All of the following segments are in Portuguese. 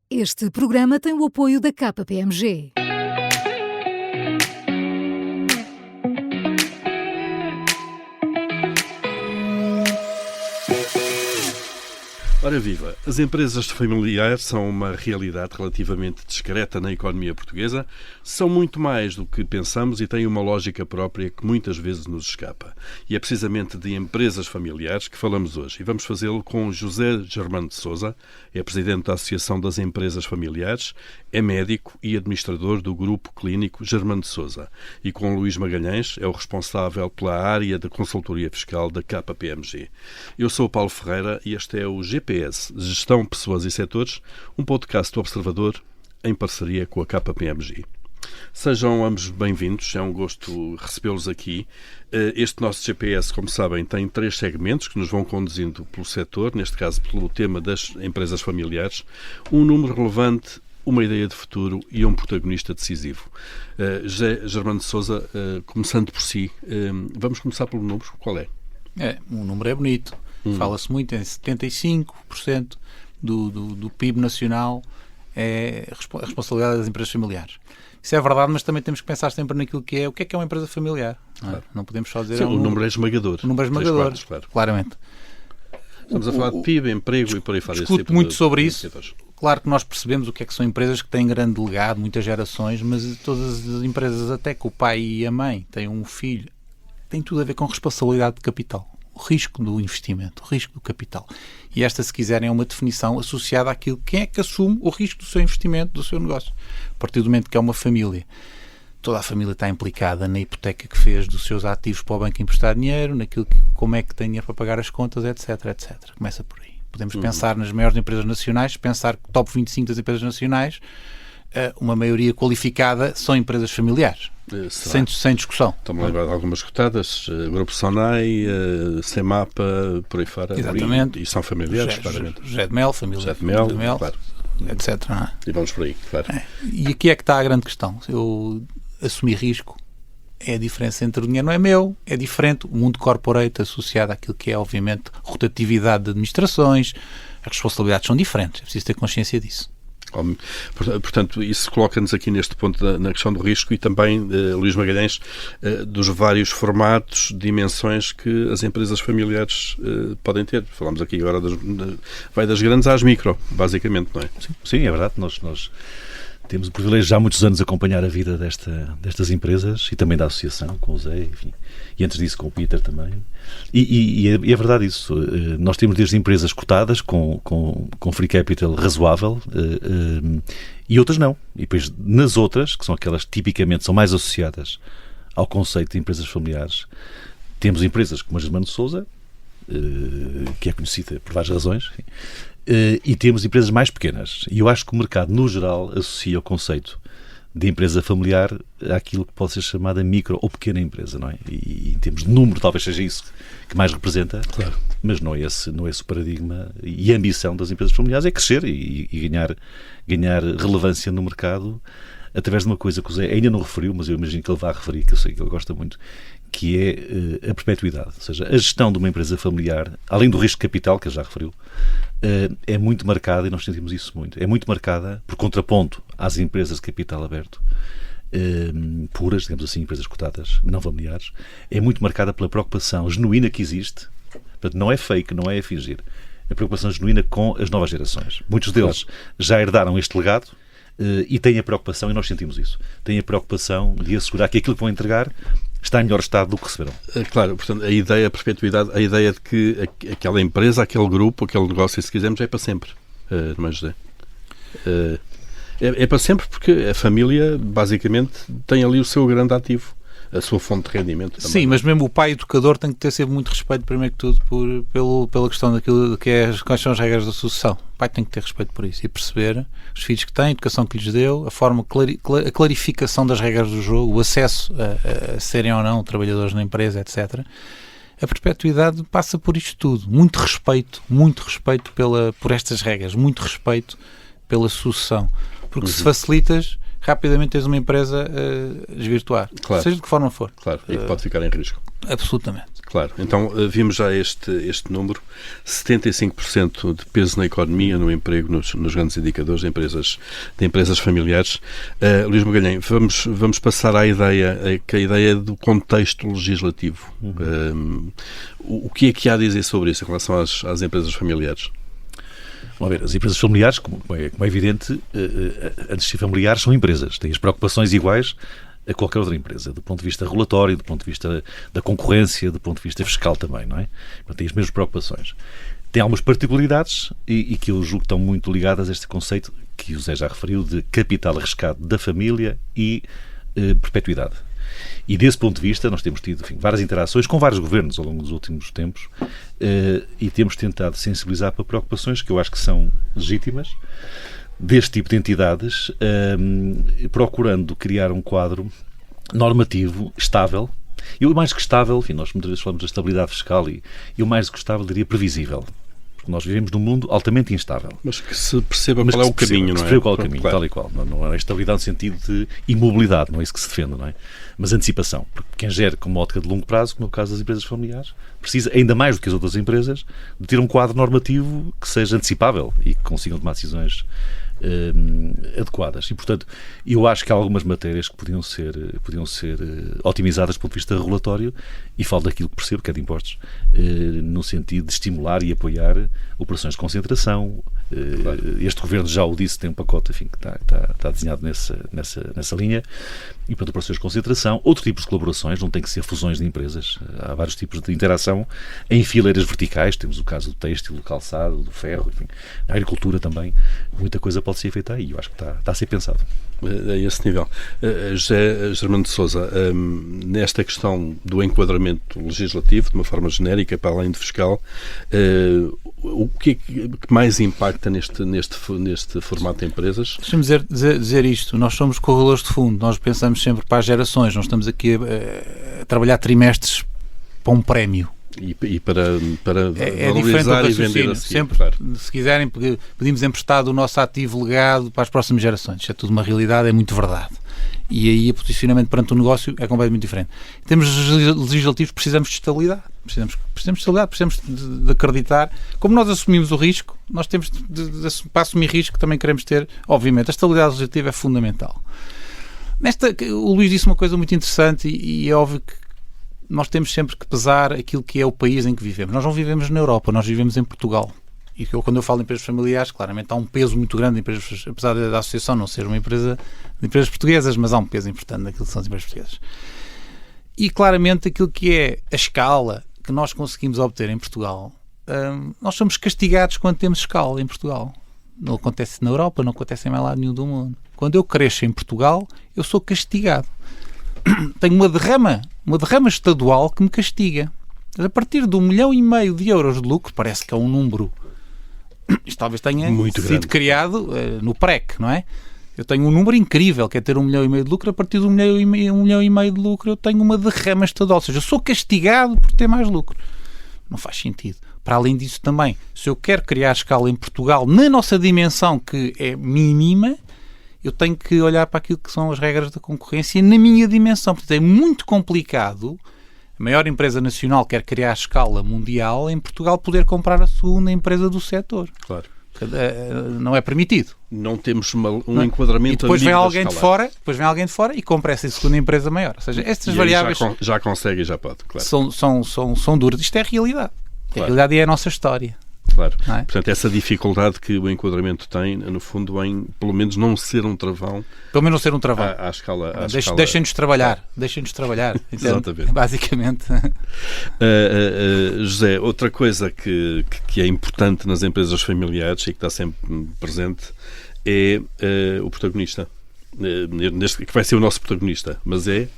Este programa tem o apoio da KPMG. Ora viva, as empresas familiares são uma realidade relativamente discreta na economia portuguesa, são muito mais do que pensamos e têm uma lógica própria que muitas vezes nos escapa. E é precisamente de empresas familiares que falamos hoje. E vamos fazê-lo com José Germano de Sousa, é presidente da Associação das Empresas Familiares, é médico e administrador do Grupo Clínico Germano de Sousa. E com Luís Magalhães, é o responsável pela área da consultoria fiscal da KPMG. Eu sou o Paulo Ferreira e este é o GPS, Gestão, Pessoas e Setores, um podcast do Observador em parceria com a KPMG. Sejam ambos bem-vindos, é um gosto recebê-los aqui. Este nosso GPS, como sabem, tem 3 segmentos que nos vão conduzindo pelo setor, neste caso pelo tema das empresas familiares, um número relevante, uma ideia de futuro e um protagonista decisivo. José Germano de Sousa, começando por si, vamos começar pelo número, qual é? O número é bonito. Fala-se muito em 75% do PIB nacional é a responsabilidade das empresas familiares. Isso é verdade, mas também temos que pensar sempre naquilo que é o que é uma empresa familiar. Claro. Não podemos só dizer... Sim, o número é esmagador. O número é esmagador, claro. Claramente. Estamos a falar de PIB, emprego e por aí fora. Discuto muito sobre isso. Claro que nós percebemos o que é que são empresas que têm grande legado, muitas gerações, mas todas as empresas, até que o pai e a mãe têm um filho, tem tudo a ver com responsabilidade de capital. O risco do investimento, o risco do capital. E esta, se quiserem, é uma definição associada àquilo. Quem é que assume o risco do seu investimento, do seu negócio? A partir do momento que é uma família, toda a família está implicada na hipoteca que fez dos seus ativos para o banco emprestar dinheiro, naquilo que, como é que tem dinheiro para pagar as contas, etc, etc. Começa por aí. Podemos pensar nas maiores empresas nacionais, pensar que o top 25 das empresas nacionais, uma maioria qualificada, são empresas familiares. Sem discussão. Estou-me a lembrar de algumas cotadas, Grupo Sonai, Semapa, por aí fora. Exatamente. E são familiares, claramente. José de Mel, família José de Mel, claro. Etc. Não é? E vamos por aí, claro. E aqui é que está a grande questão. Eu assumir risco, é a diferença entre o dinheiro não é meu, é diferente. O mundo corporate associado àquilo que é, obviamente, rotatividade de administrações, as responsabilidades são diferentes. É preciso ter consciência disso. Portanto, isso coloca-nos aqui neste ponto na questão do risco e também, Luís Magalhães, dos vários formatos, dimensões que as empresas familiares podem ter. Falamos aqui agora vai das grandes às micro, basicamente, não é? Sim, é verdade. Nós temos o privilégio de já há muitos anos acompanhar a vida destas empresas e também da associação, com o Zé, enfim, e antes disso com o Peter também. E é verdade isso. Nós temos desde empresas cotadas com free capital razoável e outras não. E depois nas outras, que são aquelas que tipicamente são mais associadas ao conceito de empresas familiares, temos empresas como a Germano de Sousa, que é conhecida por várias razões, e temos empresas mais pequenas. E eu acho que o mercado, no geral, associa o conceito de empresa familiar àquilo que pode ser chamada micro ou pequena empresa, não é? E em termos de número, talvez seja isso que mais representa, claro. Mas não é esse o paradigma. E a ambição das empresas familiares é crescer e ganhar relevância no mercado através de uma coisa que o Zé ainda não referiu, mas eu imagino que ele vai referir, que eu sei que ele gosta muito, que é a perpetuidade. Ou seja, a gestão de uma empresa familiar, além do risco de capital, que ele já referiu, é muito marcada, e nós sentimos isso muito, é muito marcada por contraponto às empresas de capital aberto, puras, digamos assim, empresas cotadas, não familiares, é muito marcada pela preocupação genuína que existe. Portanto, não é fake, não é fingir. A preocupação genuína com as novas gerações. Muitos deles já herdaram este legado e têm a preocupação, e nós sentimos isso, têm a preocupação de assegurar que aquilo que vão entregar está em melhor estado do que receberam. Claro, portanto, a perpetuidade, a ideia de que aquela empresa, aquele grupo, aquele negócio, se quisermos, é para sempre, não é, José? É para sempre porque a família, basicamente, tem ali o seu grande ativo, a sua fonte de rendimento também. Sim, mas mesmo o pai educador tem que ter sempre muito respeito, primeiro que tudo, pela questão daquilo que é quais são as regras da sucessão. O pai tem que ter respeito por isso e perceber os filhos que têm, a educação que lhes deu, a forma, a clarificação das regras do jogo, o acesso a serem ou não trabalhadores na empresa, etc. A perpetuidade passa por isto tudo. Muito respeito por estas regras, muito respeito pela sucessão. Porque se facilitas, rapidamente tens uma empresa a desvirtuar, claro. Seja de que forma for. Claro, e que pode ficar em risco. Absolutamente. Claro. Então, vimos já este número, 75% de peso na economia, no emprego, nos grandes indicadores de empresas familiares. Luís Magalhães, vamos passar à ideia, que a ideia do contexto legislativo. O que é que há a dizer sobre isso em relação às empresas familiares? Vamos ver, as empresas familiares, como é evidente, antes de ser familiares, são empresas. Têm as preocupações iguais a qualquer outra empresa, do ponto de vista regulatório, do ponto de vista da concorrência, do ponto de vista fiscal também, não é? Portanto, têm as mesmas preocupações. Tem algumas particularidades e que eu julgo que estão muito ligadas a este conceito que o Zé já referiu de capital arriscado da família e perpetuidade. E desse ponto de vista nós temos tido, enfim, várias interações com vários governos ao longo dos últimos tempos e temos tentado sensibilizar para preocupações que eu acho que são legítimas deste tipo de entidades, procurando criar um quadro normativo estável. E o mais que estável, enfim, nós muitas vezes falamos da estabilidade fiscal e o mais que estável diria previsível. Porque nós vivemos num mundo altamente instável. Mas que se perceba qual é o caminho, não é? Que se perceba qual é o caminho, claro. Tal e qual. Não é estabilidade no sentido de imobilidade, não é isso que se defende, não é? Mas antecipação. Porque quem gera com uma ótica de longo prazo, como no caso das empresas familiares, precisa, ainda mais do que as outras empresas, de ter um quadro normativo que seja antecipável e que consigam tomar decisões adequadas. E, portanto, eu acho que há algumas matérias que podiam ser otimizadas do ponto de vista regulatório e falo daquilo que percebo, que é de impostos, no sentido de estimular e apoiar operações de concentração. Claro. Este governo já o disse, tem um pacote, enfim, que está desenhado nessa linha. E, portanto, operações de concentração, outro tipo de colaborações, não tem que ser fusões de empresas. Há vários tipos de interação em fileiras verticais. Temos o caso do têxtil, do calçado, do ferro, enfim, a agricultura também. Muita coisa pode ser feita aí. Eu acho que está a ser pensado. A esse nível. José Germano de Sousa, nesta questão do enquadramento legislativo, de uma forma genérica, para além de fiscal, o que é que mais impacta neste formato de empresas? Deixa-me dizer isto. Nós somos corredores de fundo. Nós pensamos sempre para as gerações. Nós estamos aqui a trabalhar trimestres para um prémio. E para valorizar e vender a seguir, sempre, claro. Se quiserem, pedimos emprestado o nosso ativo legado para as próximas gerações. Isto é tudo uma realidade, é muito verdade. E aí o posicionamento perante o negócio é completamente diferente. Em termos legislativos, precisamos de estabilidade. Precisamos de estabilidade, precisamos de acreditar. Como nós assumimos o risco, nós temos para assumir risco, também queremos ter, obviamente, a estabilidade legislativa é fundamental. O Luís disse uma coisa muito interessante e é óbvio que nós temos sempre que pesar aquilo que é o país em que vivemos. Nós não vivemos na Europa, nós vivemos em Portugal. E quando eu falo de empresas familiares, claramente há um peso muito grande de empresas, apesar da associação não ser uma empresa de empresas portuguesas, mas há um peso importante naquilo que são as empresas portuguesas. E claramente aquilo que é a escala que nós conseguimos obter em Portugal, nós somos castigados quando temos escala em Portugal. Não acontece na Europa, não acontece em mais lado nenhum do mundo. Quando eu cresço em Portugal, eu sou castigado. Tenho uma derrama estadual que me castiga. A partir de 1,5 milhão de euros de lucro, parece que é um número, isto talvez tenha muito sido grande. criado no PREC, não é? Eu tenho um número incrível, que é ter 1,5 milhão de lucro. A partir de 1,5 milhão de lucro eu tenho uma derrama estadual, ou seja, eu sou castigado por ter mais lucro. Não faz sentido. Para além disso também, se eu quero criar escala em Portugal, na nossa dimensão, que é mínima, eu tenho que olhar para aquilo que são as regras da concorrência na minha dimensão. Portanto, é muito complicado a maior empresa nacional quer criar escala mundial, em Portugal poder comprar a segunda empresa do setor. Claro. Não é permitido. Não temos um enquadramento. E depois vem alguém de fora e compra essa segunda empresa maior. Ou seja, estas variáveis já consegue e já pode, claro. São duras. Isto é a realidade. Claro. A realidade é a nossa história. Claro. Não é? Portanto, essa dificuldade que o enquadramento tem, no fundo, em pelo menos não ser um travão. Pelo menos não ser um travão. À escala. Deixem-nos trabalhar. Deixem-nos trabalhar. Exatamente. Basicamente. José, outra coisa que é importante nas empresas familiares e que está sempre presente é o protagonista. Que vai ser o nosso protagonista, mas é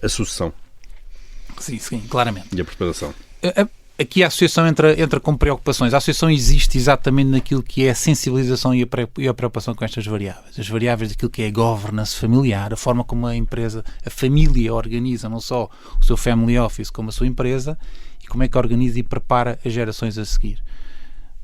a sucessão. Sim, claramente. E a preparação. Aqui a associação entra com preocupações. A associação existe exatamente naquilo que é a sensibilização e a preocupação com estas variáveis. As variáveis daquilo que é a governance familiar, a forma como a empresa, a família organiza não só o seu family office como a sua empresa e como é que organiza e prepara as gerações a seguir.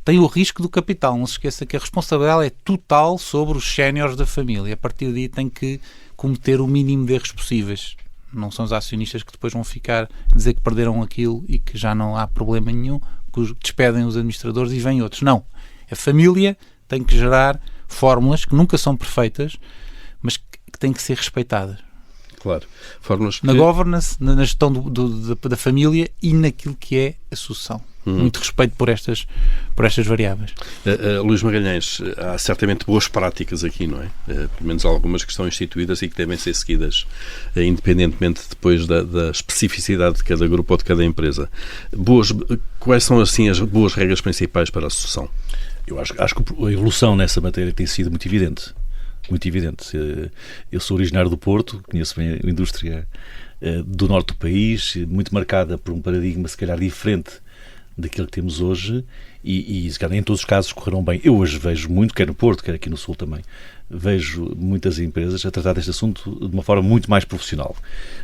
Tem o risco do capital. Não se esqueça que a responsabilidade é total sobre os séniores da família. A partir daí tem que cometer o mínimo de erros possíveis. Não são os acionistas que depois vão ficar a dizer que perderam aquilo e que já não há problema nenhum, que despedem os administradores e vêm outros. Não. A família tem que gerar fórmulas que nunca são perfeitas, mas que têm que ser respeitadas. Claro. Fórmulas que... Na governance, na gestão da família e naquilo que é a sucessão. Muito respeito por estas variáveis. Luís Magalhães, há certamente boas práticas aqui, não é? Pelo menos algumas que estão instituídas e que devem ser seguidas, independentemente depois da especificidade de cada grupo ou de cada empresa. Quais são, assim, as boas regras principais para a sucessão? Eu acho que a evolução nessa matéria tem sido muito evidente. Muito evidente. Eu sou originário do Porto, conheço bem a indústria do norte do país, muito marcada por um paradigma se calhar diferente daquilo que temos hoje e se calhar em todos os casos correram bem. Eu hoje vejo muito, quer no Porto, quer aqui no Sul também, vejo muitas empresas a tratar deste assunto de uma forma muito mais profissional.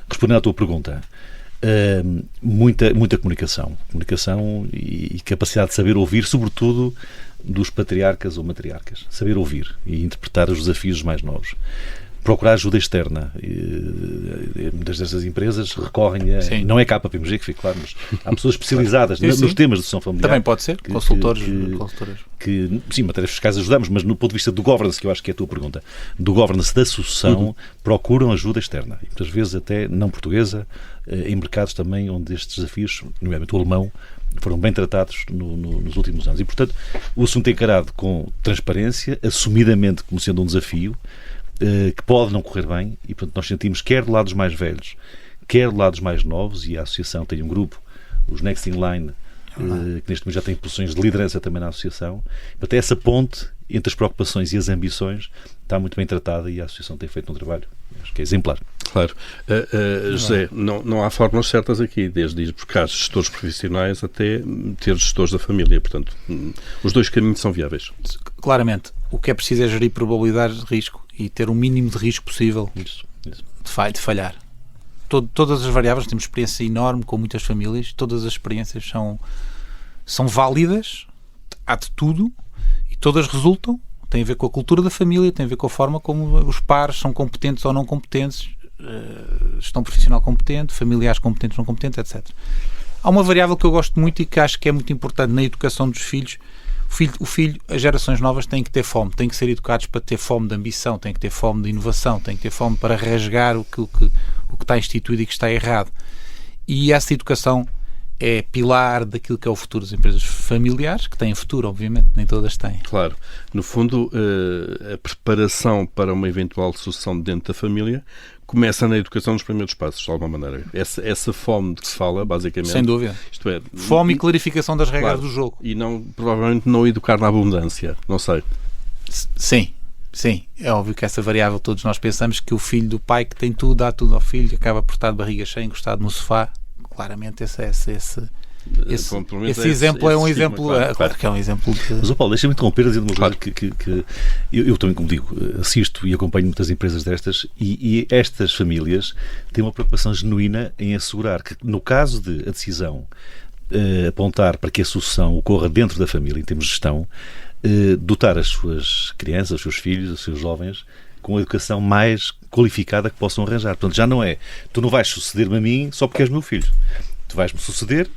Respondendo à tua pergunta, muita comunicação e capacidade de saber ouvir, sobretudo dos patriarcas ou matriarcas. Saber ouvir e interpretar os desafios mais novos. Procurar ajuda externa. Muitas destas empresas recorrem a... Sim. Não é KPMG, que fique claro, mas há pessoas especializadas nos temas de sucessão familiar. Também pode ser, consultores. Sim, matérias fiscais ajudamos, mas no ponto de vista do governance, que eu acho que é a tua pergunta, do governance da sucessão, procuram ajuda externa. E muitas vezes até não portuguesa, em mercados também onde estes desafios, nomeadamente o alemão, foram bem tratados nos últimos anos. E, portanto, o assunto é encarado com transparência, assumidamente como sendo um desafio, que pode não correr bem, e portanto nós sentimos, quer do lado dos mais velhos, quer do lado dos mais novos, e a associação tem um grupo, os Next in Line, que neste momento já tem posições de liderança também na associação. Até essa ponte entre as preocupações e as ambições está muito bem tratada e a associação tem feito um trabalho, acho que é exemplar. Claro. José, não há fórmulas certas aqui, desde buscar gestores profissionais até ter gestores da família, portanto, os dois caminhos são viáveis. Claramente, o que é preciso é gerir probabilidades de risco e ter o mínimo de risco possível de falhar. Todas as variáveis, temos experiência enorme com muitas famílias, todas as experiências são válidas, há de tudo, e todas resultam, tem a ver com a cultura da família, tem a ver com a forma como os pares são competentes ou não competentes, gestão profissional competente, familiares competentes ou não competentes, etc. Há uma variável que eu gosto muito e que acho que é muito importante na educação dos filhos. O filho, as gerações novas têm que ter fome, têm que ser educados para ter fome de ambição, têm que ter fome de inovação, têm que ter fome para rasgar o que está instituído e que está errado. E essa educação é pilar daquilo que é o futuro das empresas familiares, que têm futuro, obviamente, nem todas têm. Claro. No fundo, a preparação para uma eventual sucessão dentro da família começa na educação nos primeiros passos, de alguma maneira. Essa fome de que se fala, basicamente... Sem dúvida. Isto é, fome e clarificação das regras do jogo. E provavelmente não educar na abundância, não sei. Sim. É óbvio que essa variável, todos nós pensamos que o filho do pai que tem tudo, dá tudo ao filho, acaba por estar de barriga cheia, encostado no sofá. Claramente esse exemplo é um exemplo. Claro que é um exemplo de... Mas, Paulo, deixa-me interromper dizendo uma coisa que eu também, como digo, assisto e acompanho muitas empresas destas e estas famílias têm uma preocupação genuína em assegurar que, no caso de a decisão apontar para que a sucessão ocorra dentro da família, em termos de gestão, dotar as suas crianças, os seus filhos, os seus jovens com a educação mais qualificada que possam arranjar. Portanto, já não é, tu não vais suceder-me a mim só porque és meu filho. Tu vais-me suceder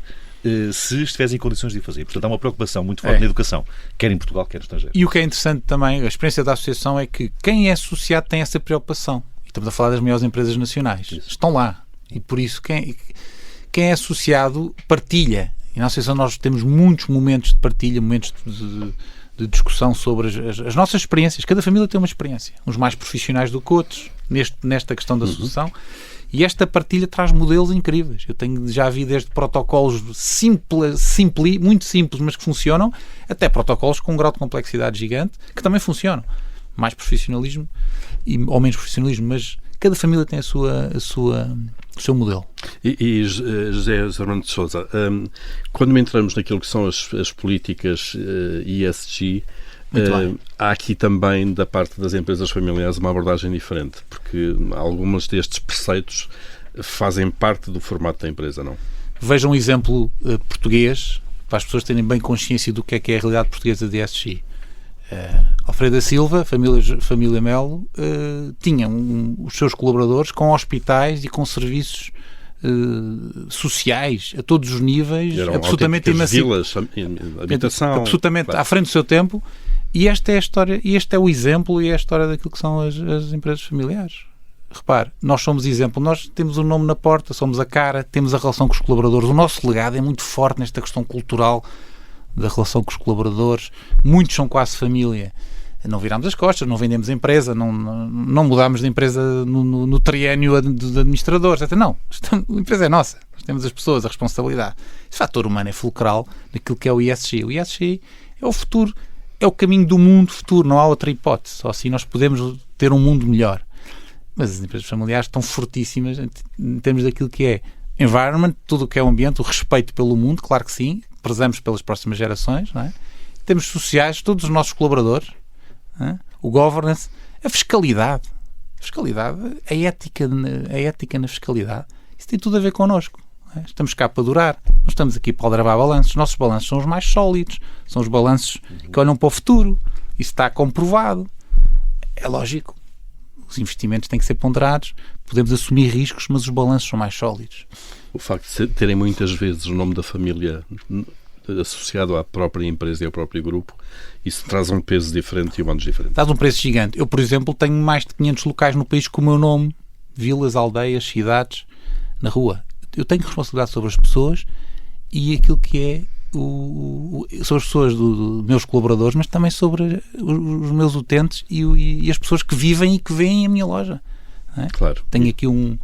se estiveres em condições de o fazer. Portanto, há uma preocupação muito forte na educação, quer em Portugal, quer no estrangeiro. E o que é interessante também, a experiência da associação é que quem é associado tem essa preocupação. E estamos a falar das maiores empresas nacionais. Isso. Estão lá. E por isso quem é associado partilha. E na associação nós temos muitos momentos de partilha, momentos de discussão sobre as nossas experiências. Cada família tem uma experiência. Uns mais profissionais do que outros, nesta questão da sucessão. E esta partilha traz modelos incríveis. Já vi desde protocolos muito simples, mas que funcionam, até protocolos com um grau de complexidade gigante, que também funcionam. Mais profissionalismo ou menos profissionalismo, mas cada família tem o seu modelo. E José Armando de Sousa, quando entramos naquilo que são as políticas ESG, há aqui também, da parte das empresas familiares, uma abordagem diferente, porque alguns destes preceitos fazem parte do formato da empresa, não? Vejam um exemplo português, para as pessoas terem bem consciência do que é a realidade portuguesa de ESG. Alfredo da Silva, família Melo, tinha os seus colaboradores com hospitais e com serviços sociais a todos os níveis, absolutamente vilas, habitação, absolutamente à frente do seu tempo. E esta é a história, e este é o exemplo e é a história daquilo que são as empresas familiares. Repare, nós somos exemplo, nós temos o nome na porta, somos a cara, temos a relação com os colaboradores. O nosso legado é muito forte nesta questão cultural da relação com os colaboradores. Muitos são quase família. Não virámos as costas, não vendemos a empresa, não mudámos de empresa no triênio de administradores. Não, a empresa é nossa. Nós temos as pessoas, a responsabilidade. Esse fator humano é fulcral naquilo que é o ESG. O ESG é o futuro, é o caminho do mundo futuro, não há outra hipótese. Só assim nós podemos ter um mundo melhor. Mas as empresas familiares estão fortíssimas em termos daquilo que é environment, tudo o que é o ambiente, o respeito pelo mundo, claro que sim, prezamos pelas próximas gerações, não é? Temos sociais, todos os nossos colaboradores, não é? O governance, a fiscalidade, a ética na fiscalidade, isso tem tudo a ver connosco. Não é? Estamos cá para durar, nós estamos aqui para aldrabar balanços. Os nossos balanços são os mais sólidos, são os balanços que olham para o futuro, isso está comprovado. É lógico. Os investimentos têm que ser ponderados, podemos assumir riscos, mas os balanços são mais sólidos. O facto de terem muitas vezes o nome da família associado à própria empresa e ao próprio grupo, isso traz um peso diferente e humanos diferentes. Traz um preço gigante. Eu, por exemplo, tenho mais de 500 locais no país com o meu nome, vilas, aldeias, cidades, na rua. Eu tenho responsabilidade sobre as pessoas e aquilo que é sobre as pessoas dos meus colaboradores, mas também sobre os meus utentes e as pessoas que vivem e que veem a minha loja. Não é? Claro. Tenho aqui um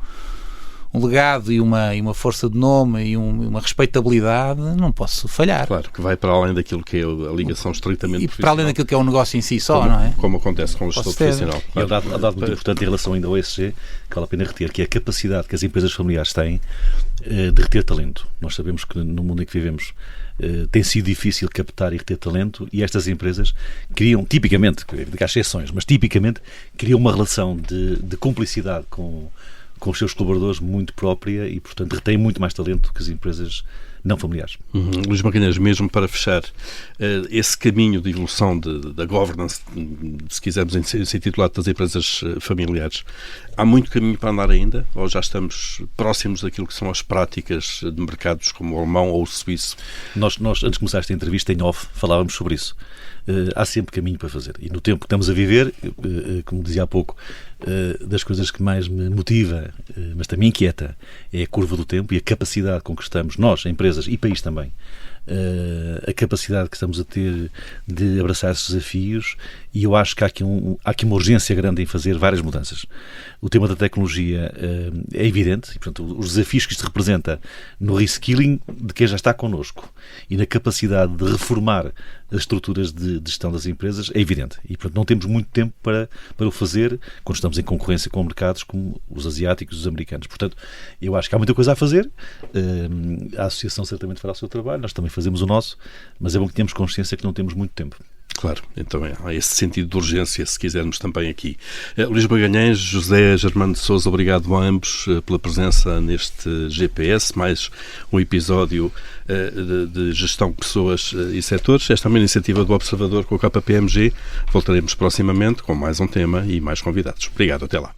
legado e uma força de nome e uma respeitabilidade, não posso falhar. Claro, que vai para além daquilo que é a ligação estritamente profissional. E para além daquilo que é o negócio em si só, não é? Como acontece com o gestor profissional. E há um dado muito importante em relação ainda ao ESG, que vale a pena reter, que é a capacidade que as empresas familiares têm de reter talento. Nós sabemos que no mundo em que vivemos tem sido difícil captar e reter talento, e estas empresas criam, tipicamente, há exceções, mas tipicamente criam uma relação de cumplicidade com os seus colaboradores muito própria e, portanto, retém muito mais talento que as empresas não familiares. Luís Magalhães, mesmo para fechar esse caminho de evolução da governance, se quisermos em sentido lato, das empresas familiares, há muito caminho para andar ainda? Ou já estamos próximos daquilo que são as práticas de mercados como o alemão ou o suíço? Nós antes de começar esta entrevista, em off, falávamos sobre isso. Há sempre caminho para fazer. E no tempo que estamos a viver, como dizia há pouco, das coisas que mais me motiva, mas também inquieta, é a curva do tempo e a capacidade com que estamos, nós, empresas e país também, a capacidade que estamos a ter de abraçar esses desafios, e eu acho que há aqui uma urgência grande em fazer várias mudanças. O tema da tecnologia é evidente, e, portanto, os desafios que isto representa no reskilling de quem já está connosco e na capacidade de reformar as estruturas de gestão das empresas é evidente. E, portanto, não temos muito tempo para o fazer quando estamos em concorrência com mercados como os asiáticos e os americanos. Portanto, eu acho que há muita coisa a fazer. A Associação certamente fará o seu trabalho, nós também fazemos o nosso, mas é bom que tenhamos consciência que não temos muito tempo. Claro, então há esse sentido de urgência, se quisermos, também aqui. Luís Magalhães, José Germano de Sousa, obrigado a ambos pela presença neste GPS, mais um episódio de gestão de pessoas e setores. Esta é uma iniciativa do Observador com o KPMG. Voltaremos proximamente com mais um tema e mais convidados. Obrigado, até lá.